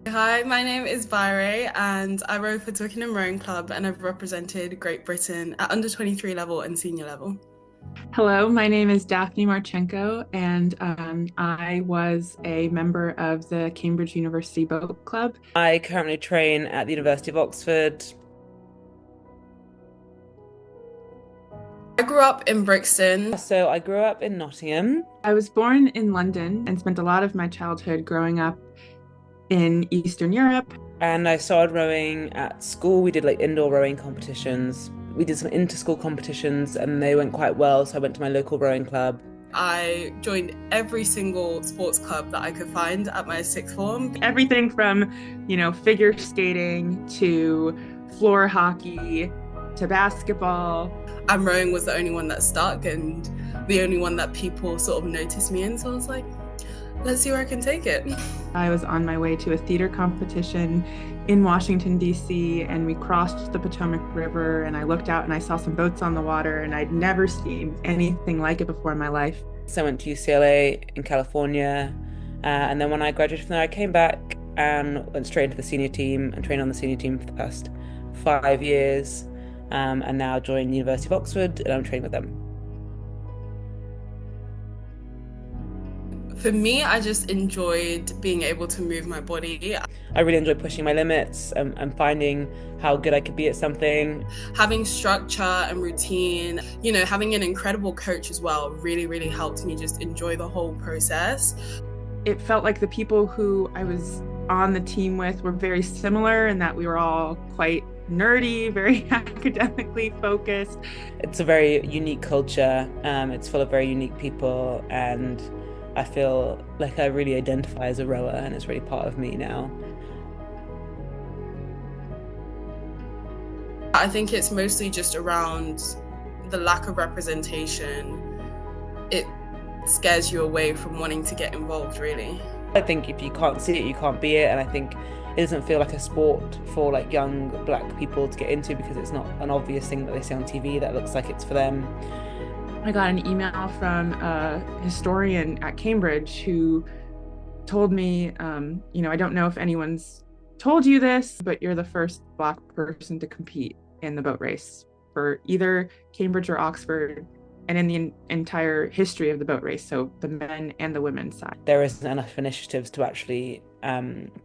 Hi, my name is Vwairé and I row for Twickenham Rowing Club and I've represented Great Britain at under 23 level and senior level. Hello, my name is Daphne Martschenko, and I was a member of the Cambridge University Boat Club. I currently train at the University of Oxford. I grew up in Brixton. So I grew up in Nottingham. I was born in London and spent a lot of my childhood growing up in Eastern Europe. And I started rowing at school. We did like indoor rowing competitions. We did some inter-school competitions and they went quite well. So I went to my local rowing club. I joined every single sports club that I could find at my sixth form. Everything from, figure skating to floor hockey to basketball. And rowing was the only one that stuck and the only one that people sort of noticed me in. So I was like, let's see where I can take it. I was on my way to a theater competition in Washington, D.C., and we crossed the Potomac River, and I looked out and I saw some boats on the water, and I'd never seen anything like it before in my life. So I went to UCLA in California, and then when I graduated from there, I came back and went straight into the senior team and trained on the senior team for the past 5 years, and now joined the University of Oxford, and I'm training with them. For me, I just enjoyed being able to move my body. I really enjoy pushing my limits and finding how good I could be at something. Having structure and routine, having an incredible coach as well really, really helped me just enjoy the whole process. It felt like the people who I was on the team with were very similar in that we were all quite nerdy, very academically focused. It's a very unique culture. It's full of very unique people, and I feel like I really identify as a rower and it's really part of me now. I think it's mostly just around the lack of representation. It scares you away from wanting to get involved, really. I think if you can't see it, you can't be it, and I think it doesn't feel like a sport for like young black people to get into because it's not an obvious thing that they see on TV that looks like it's for them. I got an email from a historian at Cambridge who told me, I don't know if anyone's told you this, but you're the first Black person to compete in the boat race for either Cambridge or Oxford and in the entire history of the boat race, so the men and the women's side. There isn't enough initiatives to actually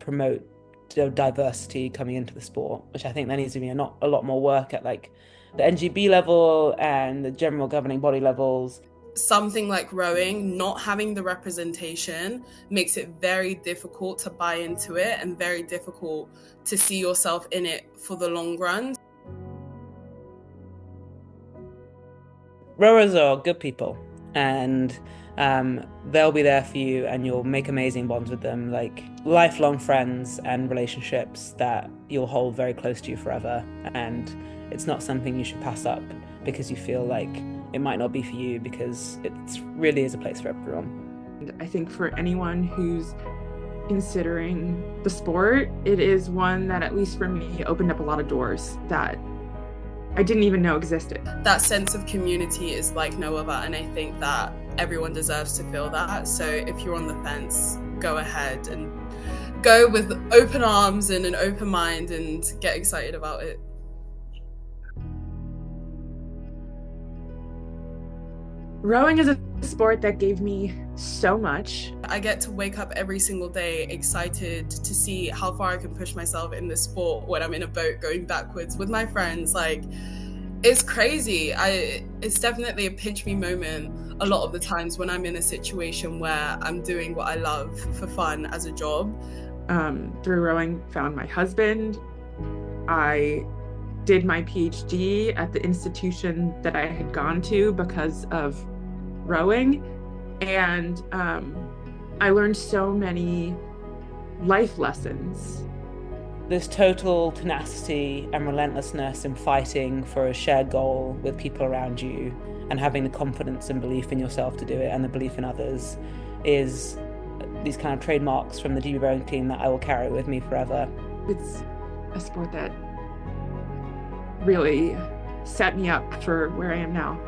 promote diversity coming into the sport, which I think there needs to be a lot more work at like the NGB level and the general governing body levels. Something like rowing, not having the representation makes it very difficult to buy into it and very difficult to see yourself in it for the long run. Rowers are good people, and they'll be there for you and you'll make amazing bonds with them, like lifelong friends and relationships that you'll hold very close to you forever. And it's not something you should pass up because you feel like it might not be for you, because it really is a place for everyone. And I think for anyone who's considering the sport, it is one that, at least for me, opened up a lot of doors that I didn't even know existed. That sense of community is like no other, and I think that everyone deserves to feel that. So if you're on the fence, go ahead and go with open arms and an open mind and get excited about it. Rowing is a sport that gave me so much. I get to wake up every single day excited to see how far I can push myself in this sport when I'm in a boat going backwards with my friends. Like, it's crazy. It's definitely a pinch me moment a lot of the times when I'm in a situation where I'm doing what I love for fun as a job. Through rowing, found my husband. I did my PhD at the institution that I had gone to because of rowing, and I learned so many life lessons. This total tenacity and relentlessness in fighting for a shared goal with people around you and having the confidence and belief in yourself to do it and the belief in others is these kind of trademarks from the GB rowing team that I will carry with me forever. It's a sport that really set me up for where I am now.